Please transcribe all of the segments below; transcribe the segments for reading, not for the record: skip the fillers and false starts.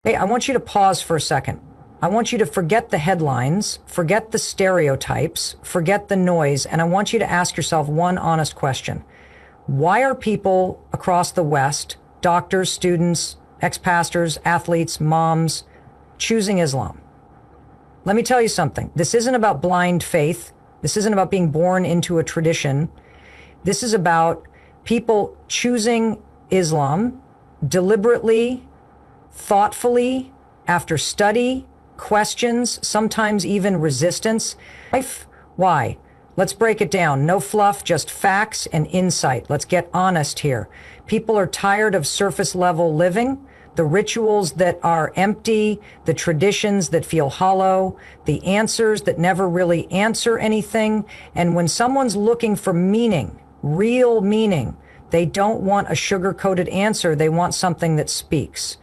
Hey, I want you to pause for a second. I want you to forget the headlines, forget the stereotypes, forget the noise, and I want you to ask yourself one honest question. Why are people across the West, doctors, students, ex-pastors, athletes, moms, choosing Islam? Let me tell you something. This isn't about blind faith. This isn't about being born into a tradition. This is about people choosing Islam deliberately, thoughtfully, after study, questions, sometimes even resistance. Why? Let's break it down. No fluff, just facts and insight. Let's get honest here. People are tired of surface level living, the rituals that are empty, the traditions that feel hollow, the answers that never really answer anything. And when someone's looking for meaning, real meaning, they don't want a sugar-coated answer. They want something that speaks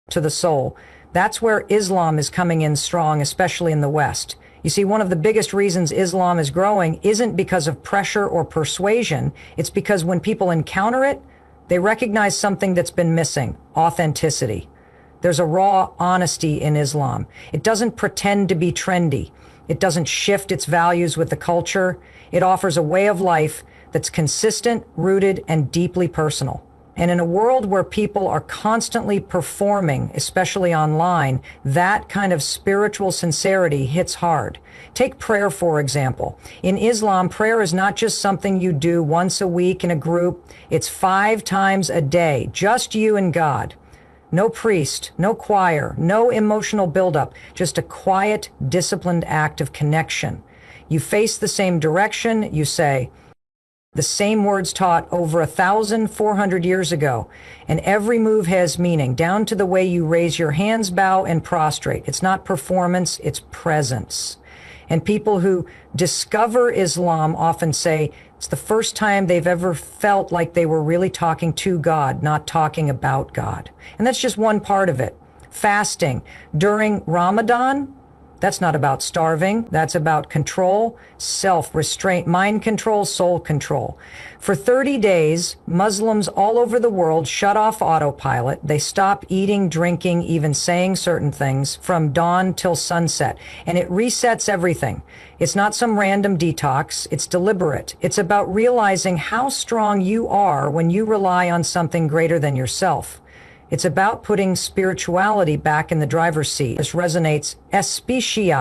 to the soul. That's where Islam is coming in strong, especially in the West. You see, one of the biggest reasons Islam is growing isn't because of pressure or persuasion. It's because when people encounter it, they recognize something that's been missing: authenticity. There's a raw honesty in Islam. It doesn't pretend to be trendy. It doesn't shift its values with the culture. It offers a way of life that's consistent, rooted, and deeply personal. And in a world where people are constantly performing, especially online, that kind of spiritual sincerity hits hard. Take prayer, for example. In Islam, prayer is not just something you do once a week in a group. It's 5 times a day, just you and God. No priest, no choir, no emotional buildup, just a quiet, disciplined act of connection. You face the same direction, you say the same words taught over 1,400 years ago, and every move has meaning, down to the way you raise your hands, bow, and prostrate. It's not performance, it's presence. And people who discover Islam often say it's the first time they've ever felt like they were really talking to God, not talking about God. And that's just one part of it. Fasting during Ramadan, that's not about starving. That's about control, self-restraint, mind control, soul control. For 30 days, Muslims all over the world shut off autopilot. They stop eating, drinking, even saying certain things from dawn till sunset. And it resets everything. It's not some random detox. It's deliberate. It's about realizing how strong you are when you rely on something greater than yourself. It's about putting spirituality back in the driver's seat. This resonates especially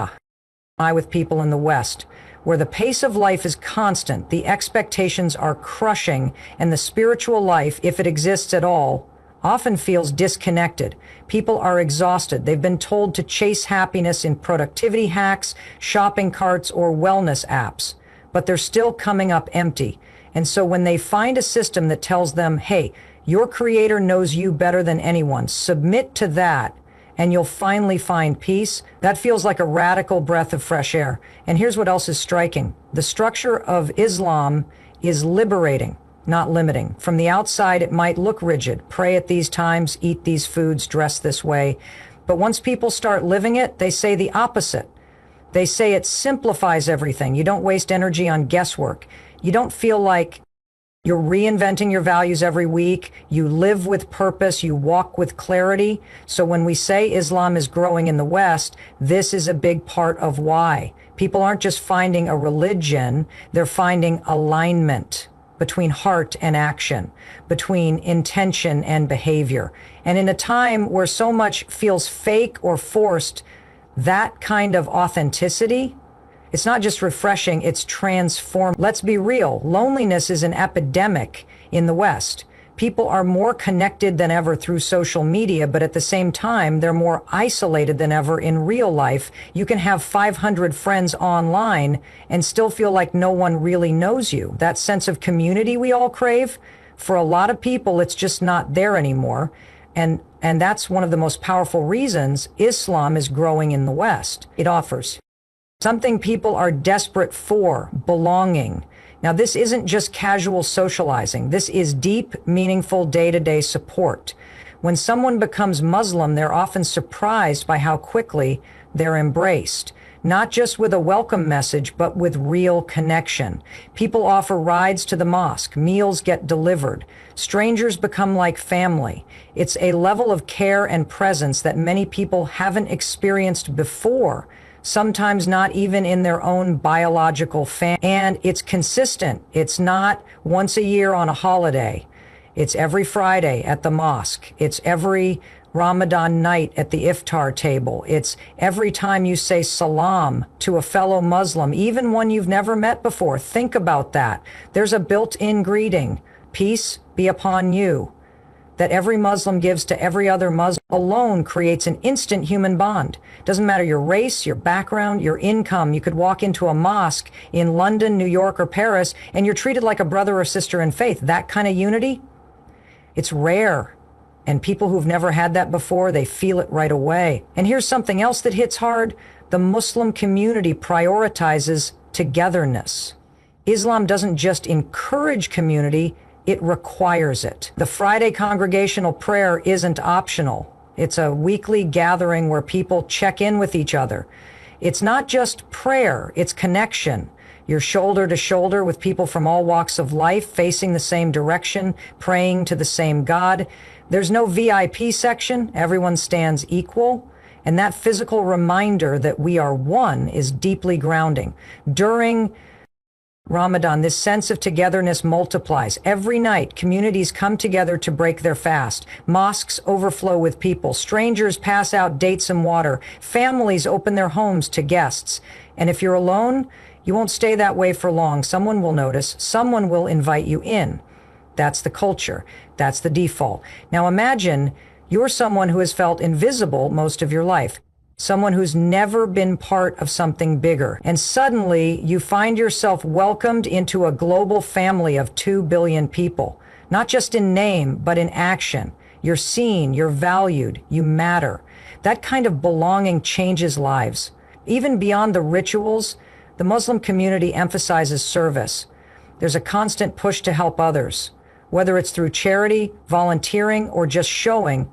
with people in the West, where the pace of life is constant, the expectations are crushing, and the spiritual life, if it exists at all, often feels disconnected. People are exhausted. They've been told to chase happiness in productivity hacks, shopping carts, or wellness apps, but they're still coming up empty. And so when they find a system that tells them, hey, your creator knows you better than anyone, submit to that, and you'll finally find peace, that feels like a radical breath of fresh air. And here's what else is striking. The structure of Islam is liberating, not limiting. From the outside, it might look rigid. Pray at these times, eat these foods, dress this way. But once people start living it, they say the opposite. They say it simplifies everything. You don't waste energy on guesswork. You don't feel like you're reinventing your values every week. You live with purpose. You walk with clarity. So when we say Islam is growing in the West, this is a big part of why. People aren't just finding a religion. They're finding alignment between heart and action, between intention and behavior. And in a time where so much feels fake or forced, that kind of authenticity, it's not just refreshing, it's transformed. Let's be real. Loneliness is an epidemic in the West. People are more connected than ever through social media, but at the same time, they're more isolated than ever in real life. You can have 500 friends online and still feel like no one really knows you. That sense of community we all crave, for a lot of people, it's just not there anymore. And that's one of the most powerful reasons Islam is growing in the West. It offers something people are desperate for: belonging. Now, this isn't just casual socializing. This is deep, meaningful, day-to-day support. When someone becomes Muslim, they're often surprised by how quickly they're embraced. not just with a welcome message, but with real connection. People offer rides to the mosque, meals get delivered, strangers become like family. It's a level of care and presence that many people haven't experienced before, sometimes not even in their own biological family. And it's consistent. It's not once a year on a holiday. It's every Friday at the mosque. It's every Ramadan night at the iftar table. It's every time you say salam to a fellow Muslim, even one you've never met before. Think about that. There's a built-in greeting, peace be upon you, that every Muslim gives to every other Muslim alone creates an instant human bond. Doesn't matter your race, your background, your income. You could walk into a mosque in London, New York, or Paris, and you're treated like a brother or sister in faith. That kind of unity, it's rare. And people who've never had that before, they feel it right away. And here's something else that hits hard. The Muslim community prioritizes togetherness. Islam doesn't just encourage community, it requires it. The Friday congregational prayer isn't optional. It's a weekly gathering where people check in with each other. It's not just prayer, it's connection. You're shoulder to shoulder with people from all walks of life, facing the same direction, praying to the same God. There's no VIP section. Everyone stands equal. And that physical reminder that we are one is deeply grounding. During Ramadan, this sense of togetherness multiplies. Every night, communities come together to break their fast. Mosques overflow with people. Strangers pass out dates and water. Families open their homes to guests. And if you're alone, you won't stay that way for long. Someone will notice. Someone will invite you in. That's the culture. That's the default. Now imagine you're someone who has felt invisible most of your life, someone who's never been part of something bigger, and suddenly you find yourself welcomed into a global family of 2 billion people, not just in name, but in action. You're seen, you're valued, you matter. That kind of belonging changes lives. Even beyond the rituals, the Muslim community emphasizes service. There's a constant push to help others, whether it's through charity, volunteering, or just showing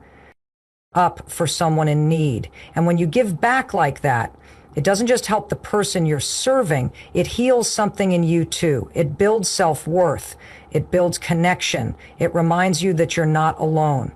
up for someone in need. And when you give back like that, it doesn't just help the person you're serving, it heals something in you too. It builds self-worth. It builds connection. It reminds you that you're not alone.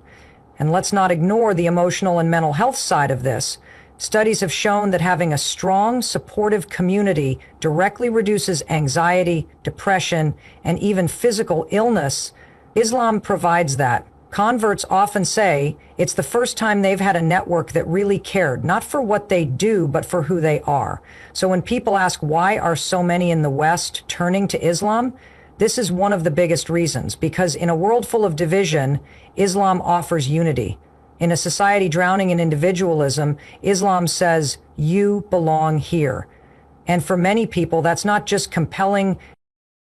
And let's not ignore the emotional and mental health side of this. Studies have shown that having a strong, supportive community directly reduces anxiety, depression, and even physical illness. Islam provides that. Converts often say it's the first time they've had a network that really cared, not for what they do, but for who they are. So when people ask why are so many in the West turning to Islam, this is one of the biggest reasons, because in a world full of division, Islam offers unity. In a society drowning in individualism, Islam says, you belong here. And for many people, that's not just compelling,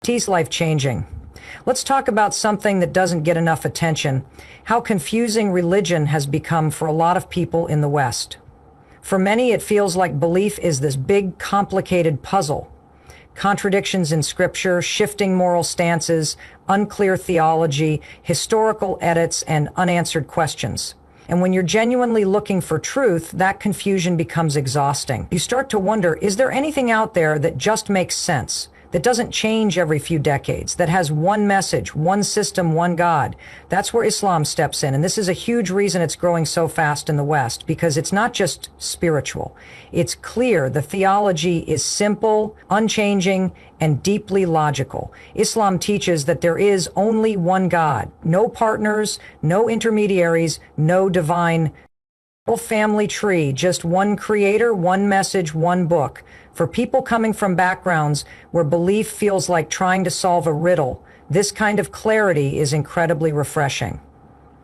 it's life-changing. Let's talk about something that doesn't get enough attention, how confusing religion has become for a lot of people in the West. For many, it feels like belief is this big, complicated puzzle. Contradictions in scripture, shifting moral stances, unclear theology, historical edits, and unanswered questions. And when you're genuinely looking for truth, that confusion becomes exhausting. You start to wonder, is there anything out there that just makes sense, that doesn't change every few decades, that has one message, one system, one God? That's where Islam steps in. And this is a huge reason it's growing so fast in the West, because it's not just spiritual. It's clear. The theology is simple, unchanging, and deeply logical. Islam teaches that there is only one God, no partners, no intermediaries, no divine family tree, just one creator, one message, one book. For people coming from backgrounds where belief feels like trying to solve a riddle, this kind of clarity is incredibly refreshing.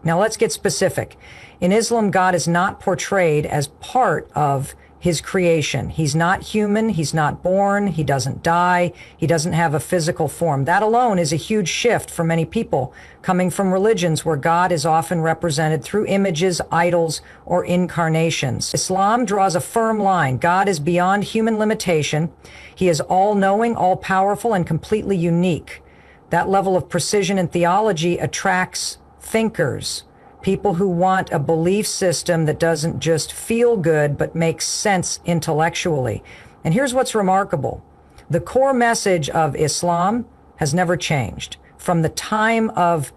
Now let's get specific. In Islam, God is not portrayed as part of his creation. He's not human, he's not born, he doesn't die, he doesn't have a physical form. That alone is a huge shift for many people coming from religions where God is often represented through images, idols, or incarnations. Islam draws a firm line. God is beyond human limitation. He is all-knowing, all-powerful, and completely unique. That level of precision in theology attracts thinkers, people who want a belief system that doesn't just feel good, but makes sense intellectually. And here's what's remarkable. The core message of Islam has never changed. From the time of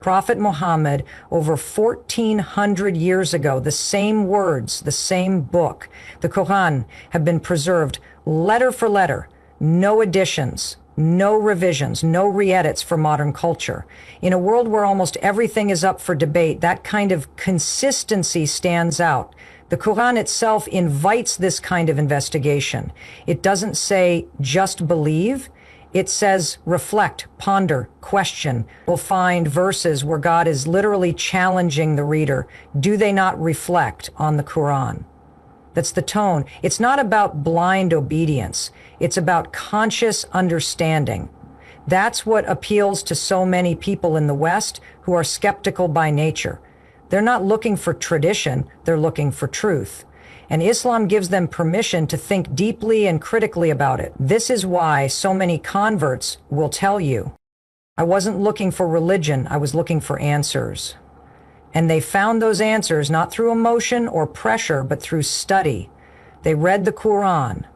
Prophet Muhammad over 1400 years ago, the same words, the same book, the Qur'an, have been preserved letter for letter, no additions, no revisions, no re-edits for modern culture. In a world where almost everything is up for debate, that kind of consistency stands out. The Qur'an itself invites this kind of investigation. It doesn't say just believe. It says reflect, ponder, question. We'll find verses where God is literally challenging the reader. Do they not reflect on the Qur'an? That's the tone. It's not about blind obedience. It's about conscious understanding. That's what appeals to so many people in the West who are skeptical by nature. They're not looking for tradition, they're looking for truth. And Islam gives them permission to think deeply and critically about it. This is why so many converts will tell you, I wasn't looking for religion, I was looking for answers. And they found those answers not through emotion or pressure, but through study. They read the Qur'an.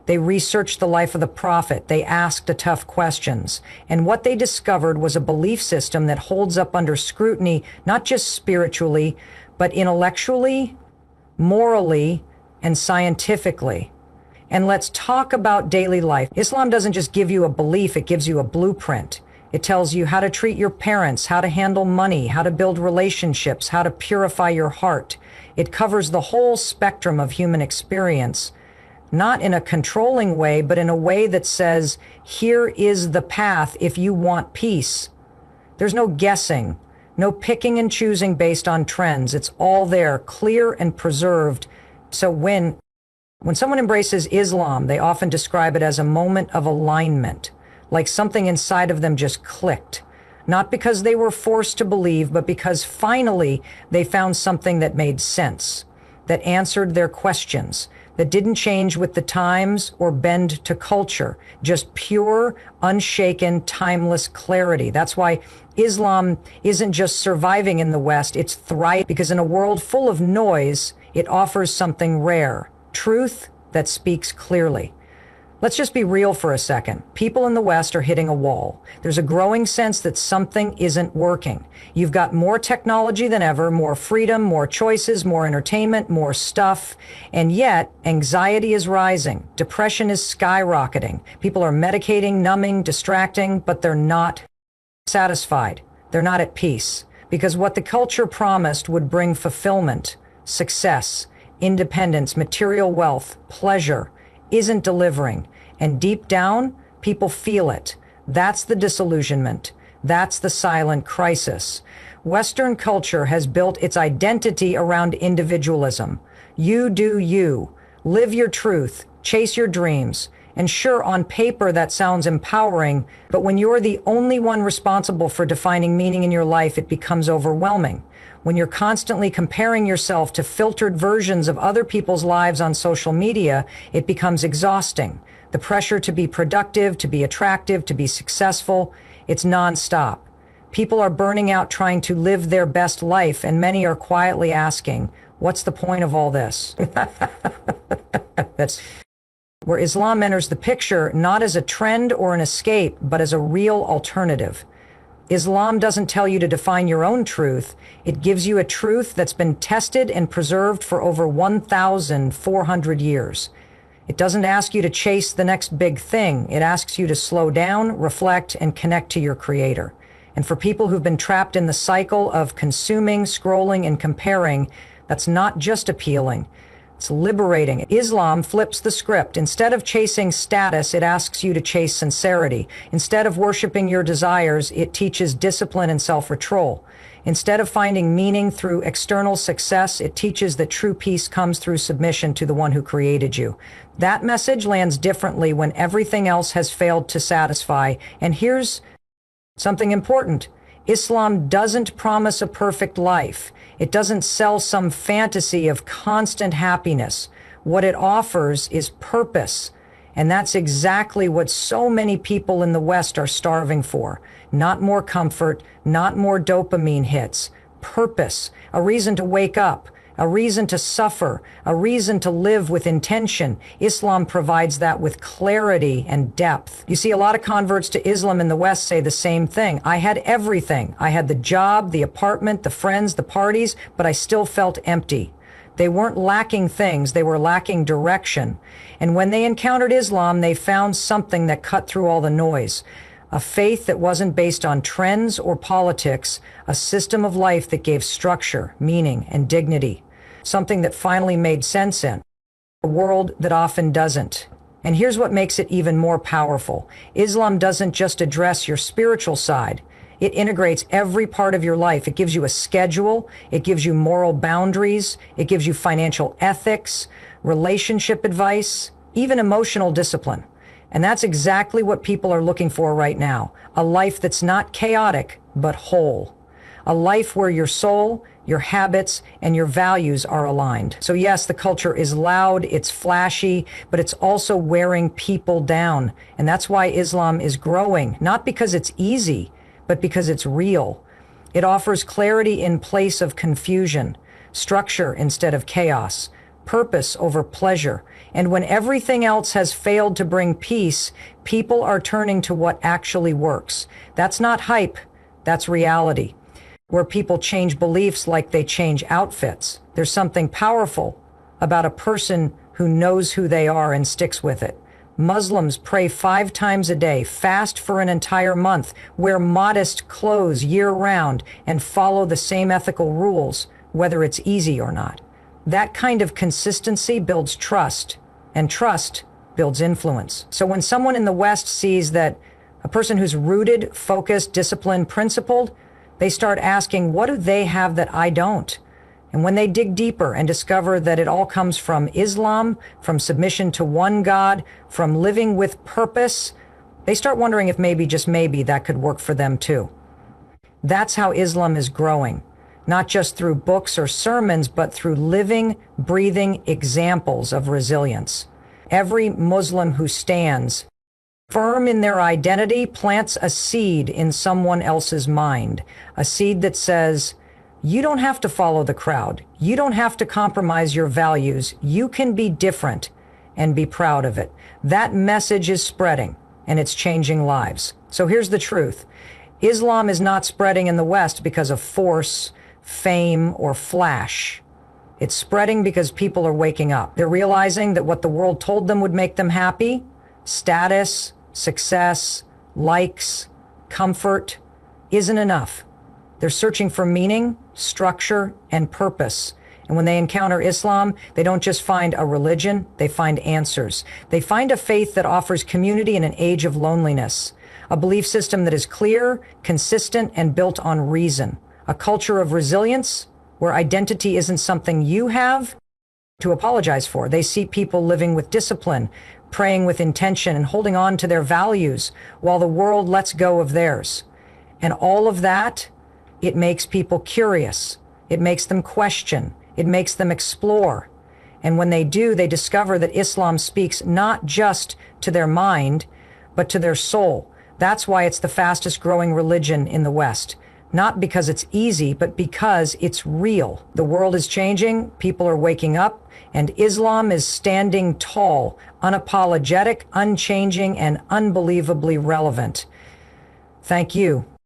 They researched the life of the Prophet. They asked the tough questions. And what they discovered was a belief system that holds up under scrutiny, not just spiritually, but intellectually, morally, and scientifically. And let's talk about daily life. Islam doesn't just give you a belief, it gives you a blueprint. It tells you how to treat your parents, how to handle money, how to build relationships, how to purify your heart. It covers the whole spectrum of human experience, not in a controlling way, but in a way that says, here is the path if you want peace. There's no guessing, no picking and choosing based on trends. It's all there, clear and preserved. So when someone embraces Islam, they often describe it as a moment of alignment, like something inside of them just clicked. Not because they were forced to believe, but because finally they found something that made sense, that answered their questions, that didn't change with the times or bend to culture, just pure, unshaken, timeless clarity. That's why Islam isn't just surviving in the West, it's thriving, because in a world full of noise, it offers something rare, truth that speaks clearly. Let's just be real for a second. People in the West are hitting a wall. There's a growing sense that something isn't working. You've got more technology than ever, more freedom, more choices, more entertainment, more stuff, and yet anxiety is rising. Depression is skyrocketing. People are medicating, numbing, distracting, but they're not satisfied. They're not at peace. Because what the culture promised would bring fulfillment, success, independence, material wealth, pleasure, isn't delivering. And deep down, people feel it. That's the disillusionment. That's the silent crisis. Western culture has built its identity around individualism. You do you. Live your truth. Chase your dreams. And sure, on paper that sounds empowering, but when you're the only one responsible for defining meaning in your life, it becomes overwhelming. When you're constantly comparing yourself to filtered versions of other people's lives on social media, it becomes exhausting. The pressure to be productive, to be attractive, to be successful, it's nonstop. People are burning out trying to live their best life, and many are quietly asking, what's the point of all this? That's where Islam enters the picture, not as a trend or an escape, but as a real alternative. Islam doesn't tell you to define your own truth. It gives you a truth that's been tested and preserved for over 1,400 years. It doesn't ask you to chase the next big thing. It asks you to slow down, reflect, and connect to your Creator. And for people who've been trapped in the cycle of consuming, scrolling, and comparing, that's not just appealing. It's liberating. Islam flips the script. Instead of chasing status, it asks you to chase sincerity. Instead of worshiping your desires, it teaches discipline and self-control. Instead of finding meaning through external success, it teaches that true peace comes through submission to the one who created you. That message lands differently when everything else has failed to satisfy. And here's something important. Islam doesn't promise a perfect life. It doesn't sell some fantasy of constant happiness. What it offers is purpose. And that's exactly what so many people in the West are starving for. Not more comfort, not more dopamine hits. Purpose, a reason to wake up, a reason to suffer, a reason to live with intention. Islam provides that with clarity and depth. You see, a lot of converts to Islam in the West say the same thing. I had everything. I had the job, the apartment, the friends, the parties, but I still felt empty. They weren't lacking things, they were lacking direction. And when they encountered Islam, they found something that cut through all the noise. A faith that wasn't based on trends or politics, a system of life that gave structure, meaning, and dignity. Something that finally made sense in a world that often doesn't. And here's what makes it even more powerful. Islam doesn't just address your spiritual side. It integrates every part of your life. It gives you a schedule. It gives you moral boundaries. It gives you financial ethics, relationship advice, even emotional discipline. And that's exactly what people are looking for right now. A life that's not chaotic, but whole. A life where your soul, your habits, and your values are aligned. So yes, the culture is loud, it's flashy, but it's also wearing people down. And that's why Islam is growing, not because it's easy, but because it's real. It offers clarity in place of confusion, structure instead of chaos, purpose over pleasure. And when everything else has failed to bring peace, people are turning to what actually works. That's not hype, that's reality. Where people change beliefs like they change outfits. There's something powerful about a person who knows who they are and sticks with it. Muslims pray 5 times a day, fast for an entire month, wear modest clothes year-round, and follow the same ethical rules, whether it's easy or not. That kind of consistency builds trust, and trust builds influence. So when someone in the West sees that a person who's rooted, focused, disciplined, principled, they start asking, what do they have that I don't? And when they dig deeper and discover that it all comes from Islam, from submission to one God, from living with purpose, they start wondering if maybe, just maybe, that could work for them too. That's how Islam is growing, not just through books or sermons, but through living, breathing examples of resilience. Every Muslim who stands firm in their identity plants a seed in someone else's mind, a seed that says, you don't have to follow the crowd. You don't have to compromise your values. You can be different and be proud of it. That message is spreading and it's changing lives. So here's the truth. Islam is not spreading in the West because of force, fame, or flash. It's spreading because people are waking up. They're realizing that what the world told them would make them happy, status, success, likes, comfort, isn't enough. They're searching for meaning, structure, and purpose. And when they encounter Islam, they don't just find a religion, they find answers. They find a faith that offers community in an age of loneliness, a belief system that is clear, consistent, and built on reason, a culture of resilience where identity isn't something you have to apologize for. They see people living with discipline, praying with intention, and holding on to their values while the world lets go of theirs. And all of that, it makes people curious. It makes them question. It makes them explore. And when they do, they discover that Islam speaks not just to their mind, but to their soul. That's why it's the fastest growing religion in the West. Not because it's easy, but because it's real. The world is changing, people are waking up, and Islam is standing tall, unapologetic, unchanging, and unbelievably relevant. Thank you.